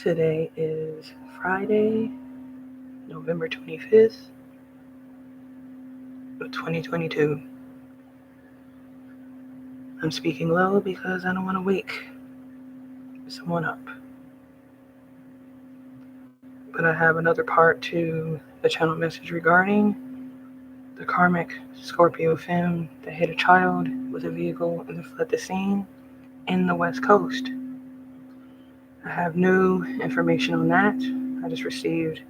Today is Friday, November 25th of 2022. I'm speaking low because I don't want to wake someone up. But I have another part to the channel message regarding the Karmic Scorpio femme that hit a child with a vehicle and then fled the scene in the West Coast. I have new information on that. I just received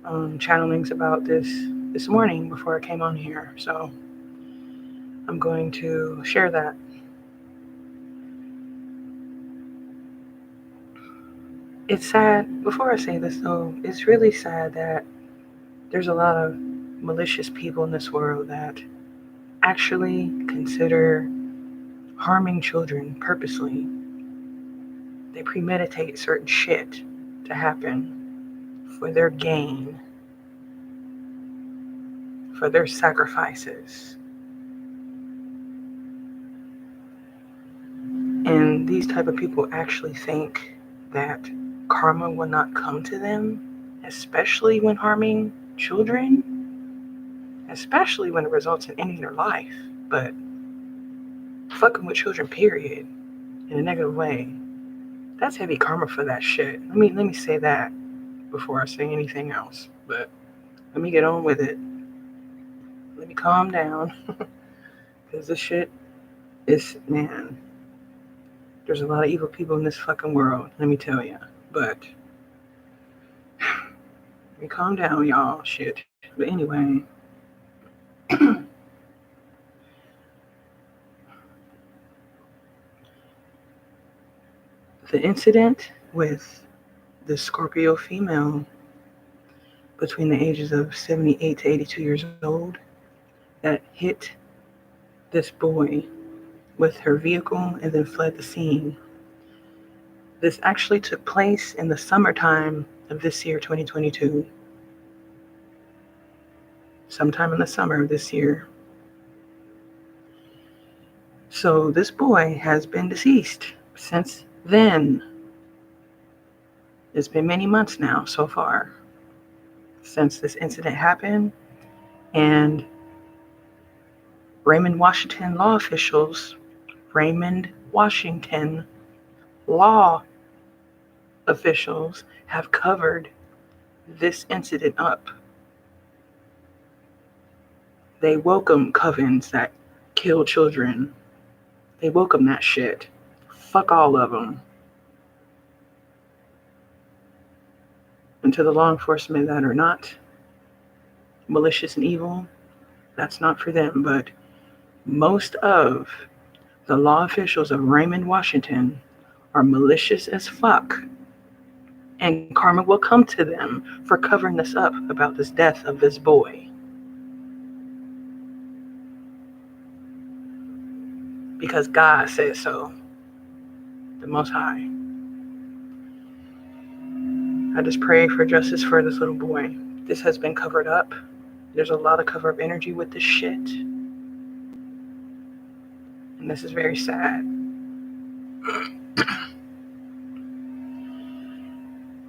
channelings about this morning before I came on here, so I'm going to share that. It's sad, before I say this though, it's really sad that there's a lot of malicious people in this world that actually consider harming children purposely. They premeditate certain shit to happen for their gain, for their sacrifices. And these type of people actually think that karma will not come to them, especially when harming children, especially when it results in ending their life. But fucking with children, period, in a negative way, that's heavy karma for that shit. Let me say that before I say anything else. But let me get on with it. Let me calm down. Because this shit is, man, there's a lot of evil people in this fucking world, let me tell you. But let me calm down, y'all. Shit. But anyway, the incident with the Scorpio female between the ages of 78 to 82 years old that hit this boy with her vehicle and then fled the scene. This actually took place in the summertime of this year, 2022. Sometime in the summer of this year. So this boy has been deceased since then. It's been many months now so far since this incident happened, and Raymond, Washington law officials have covered this incident up. They welcome covens that kill children. They welcome that shit. Fuck all of them. And to the law enforcement that are not malicious and evil, that's not for them. But most of the law officials of Raymond, Washington are malicious as fuck. And karma will come to them for covering this up about this death of this boy. Because God says so. The Most High. I just pray for justice for this little boy. This has been covered up. There's a lot of cover-up energy with this shit. And this is very sad.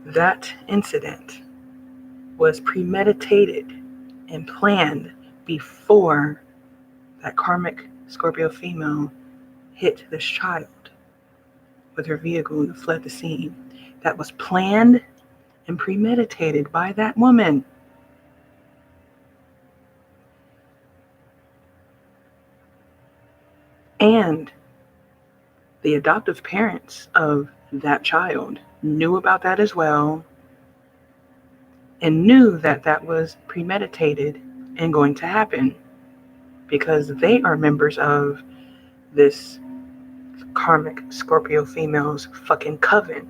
That incident was premeditated and planned before that karmic Scorpio female hit this child with her vehicle and fled the scene. That was planned and premeditated by that woman. And the adoptive parents of that child knew about that as well, and knew that that was premeditated and going to happen because they are members of this karmic Scorpio female's fucking coven.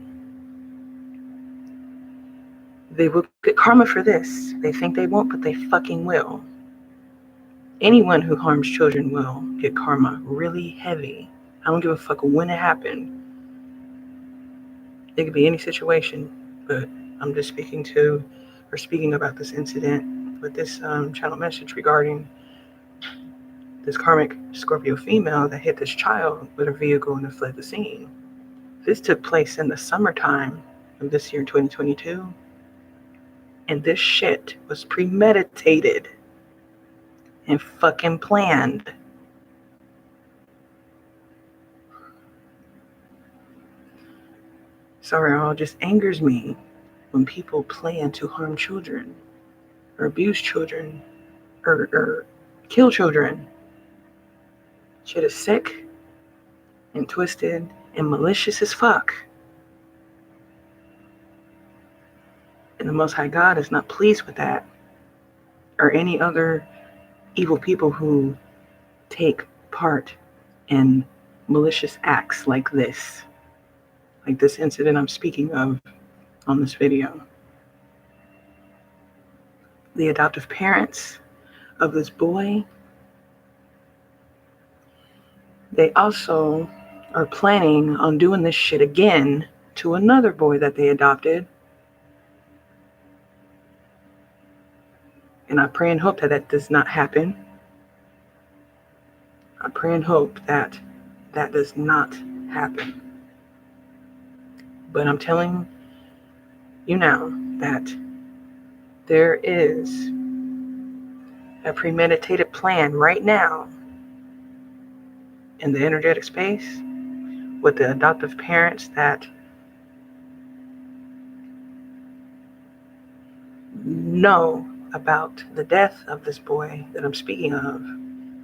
They will get karma for this. They think they won't, but they fucking will. Anyone who harms children will get karma really heavy. I don't give a fuck when it happened. It could be any situation, but I'm just speaking about this incident with this channel message regarding this karmic Scorpio female that hit this child with her vehicle and then fled the scene. This took place in the summertime of this year, 2022. And this shit was premeditated and fucking planned. Sorry, it all just angers me when people plan to harm children or abuse children or kill children. Shit is sick and twisted and malicious as fuck. And the Most High God is not pleased with that, or any other evil people who take part in malicious acts like this incident I'm speaking of on this video. The adoptive parents of this boy, they also are planning on doing this shit again to another boy that they adopted. And I pray and hope that that does not happen. I pray and hope that that does not happen. But I'm telling you now that there is a premeditated plan right now in the energetic space with the adoptive parents that know about the death of this boy that I'm speaking of.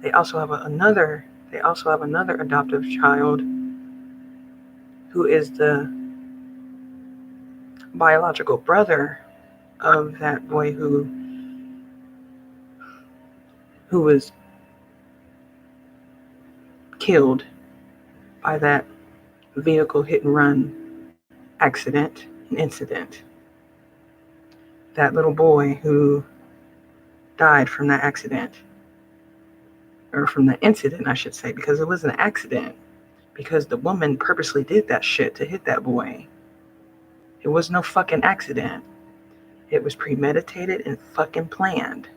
They also have another adoptive child who is the biological brother of that boy who was killed by that vehicle hit and run accident and incident. That little boy who died from that accident, or from the incident, I should say, because it was an accident, because the woman purposely did that shit to hit that boy. It was no fucking accident. It was premeditated and fucking planned.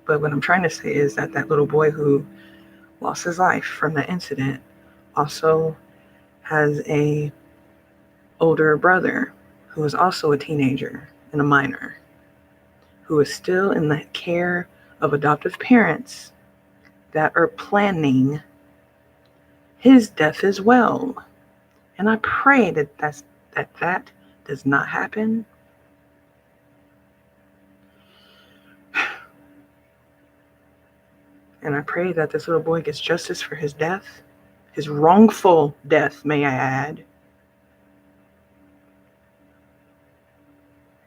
But what I'm trying to say is that that little boy who lost his life from that incident also has a older brother who is also a teenager and a minor, who is still in the care of adoptive parents that are planning his death as well. And I pray that that does not happen. And I pray that this little boy gets justice for his death, his wrongful death, may I add.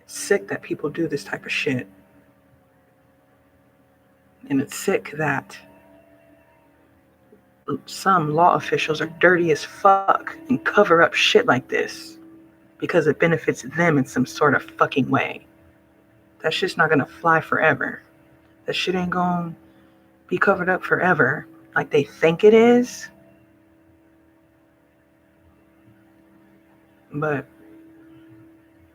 It's sick that people do this type of shit. And it's sick that some law officials are dirty as fuck and cover up shit like this because it benefits them in some sort of fucking way. That shit's not gonna fly forever. That shit ain't gonna be covered up forever like they think it is. But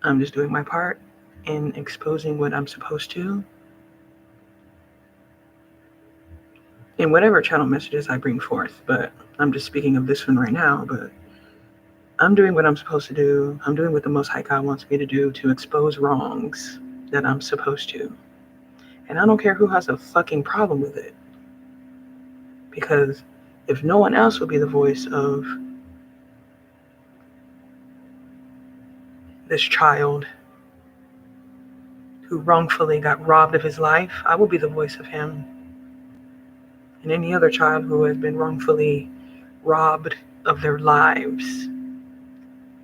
I'm just doing my part in exposing what I'm supposed to in whatever channel messages I bring forth. But I'm just speaking of this one right now. But I'm doing what I'm supposed to do. I'm doing what the Most High God wants me to do to expose wrongs that I'm supposed to. And I don't care who has a fucking problem with it. Because if no one else will be the voice of this child who wrongfully got robbed of his life, I will be the voice of him. And any other child who has been wrongfully robbed of their lives,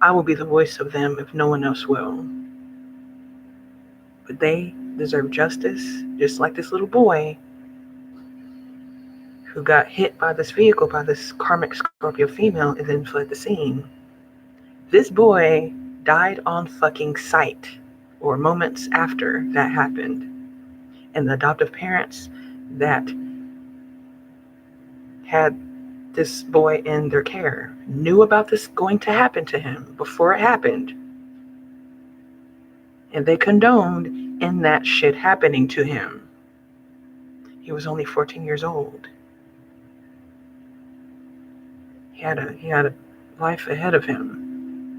I will be the voice of them if no one else will. But they deserve justice, just like this little boy who got hit by this vehicle, by this karmic Scorpio female, and then fled the scene. This boy died on fucking sight, or moments after that happened. And the adoptive parents that had this boy in their care knew about this going to happen to him before it happened. And they condoned in that shit happening to him. He was only 14 years old. He had a life ahead of him.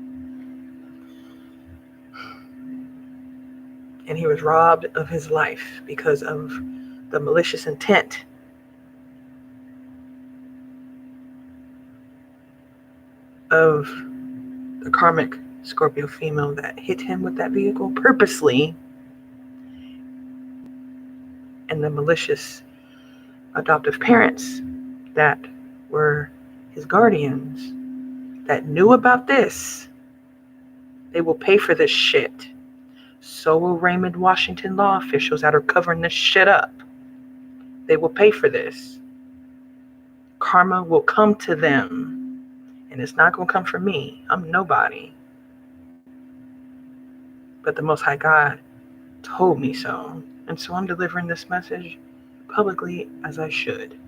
and he was robbed of his life because of the malicious intent of the karmic Scorpio female that hit him with that vehicle purposely, and the malicious adoptive parents that were his guardians that knew about this. They will pay for this shit. So will Raymond Washington law officials that are covering this shit up. They will pay for this. Karma will come to them. And it's not going to come from me. I'm nobody. But the Most High God told me so. And so I'm delivering this message publicly as I should.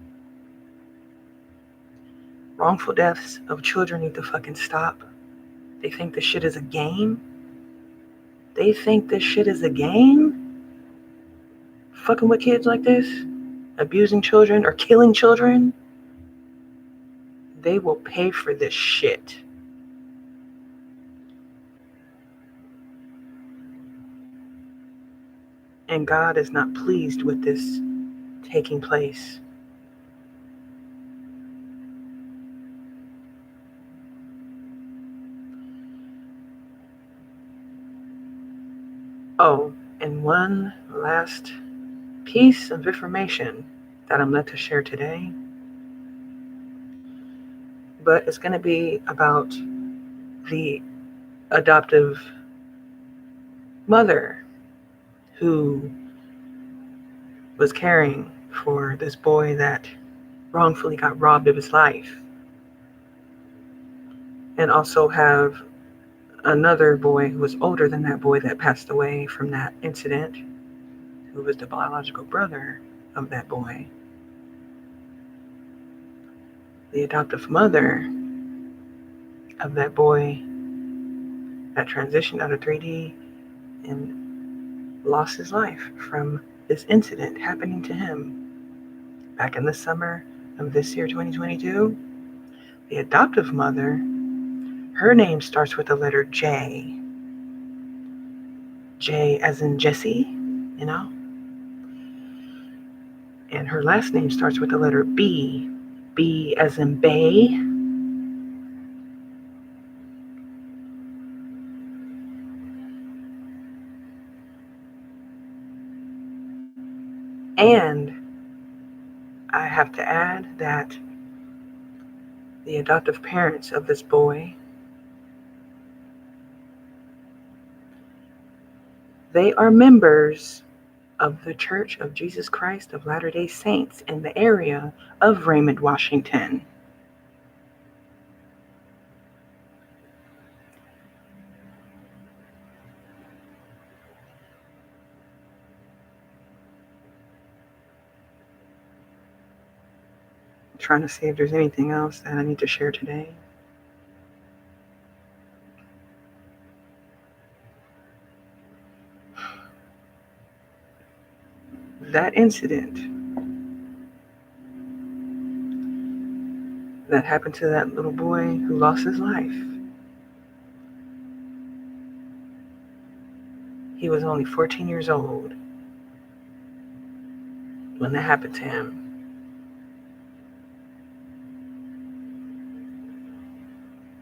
Wrongful deaths of children need to fucking stop. They think this shit is a game. They think this shit is a game? Fucking with kids like this? Abusing children or killing children? They will pay for this shit. And God is not pleased with this taking place. Oh, and one last piece of information that I'm led to share today. But it's going to be about the adoptive mother who was caring for this boy that wrongfully got robbed of his life. And also have another boy who was older than that boy that passed away from that incident, who was the biological brother of that boy. The adoptive mother of that boy that transitioned out of 3D and lost his life from this incident happening to him back in the summer of this year, 2022. The adoptive mother, her name starts with the letter J. J as in Jesse, you know? And her last name starts with the letter B. B as in Bay. And I have to add that the adoptive parents of this boy, they are members of the Church of Jesus Christ of Latter-day Saints in the area of Raymond, Washington. I'm trying to see if there's anything else that I need to share today. That incident that happened to that little boy who lost his life, he was only 14 years old when that happened to him.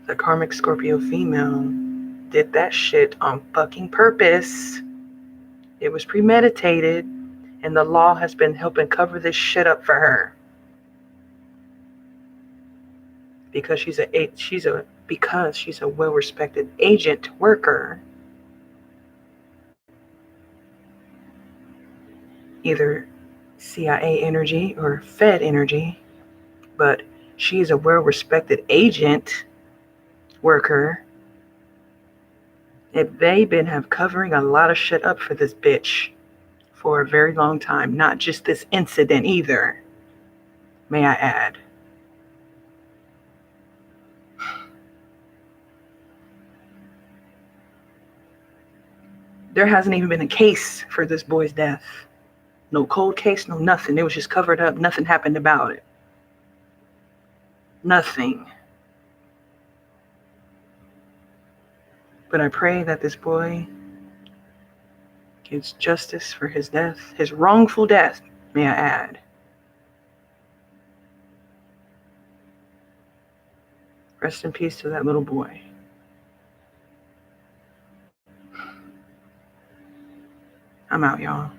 The karmic Scorpio female did that shit on fucking purpose. It was premeditated, and the law has been helping cover this shit up for her. Because she's a well-respected agent worker, either CIA energy or Fed energy, but she's a well-respected agent worker. And they've been covering a lot of shit up for this bitch for a very long time. Not just this incident either, may I add. There hasn't even been a case for this boy's death. No cold case, no nothing. It was just covered up. Nothing happened about it. Nothing. But I pray that this boy gets justice for his death, his wrongful death, may I add. Rest in peace to that little boy. I'm out, y'all.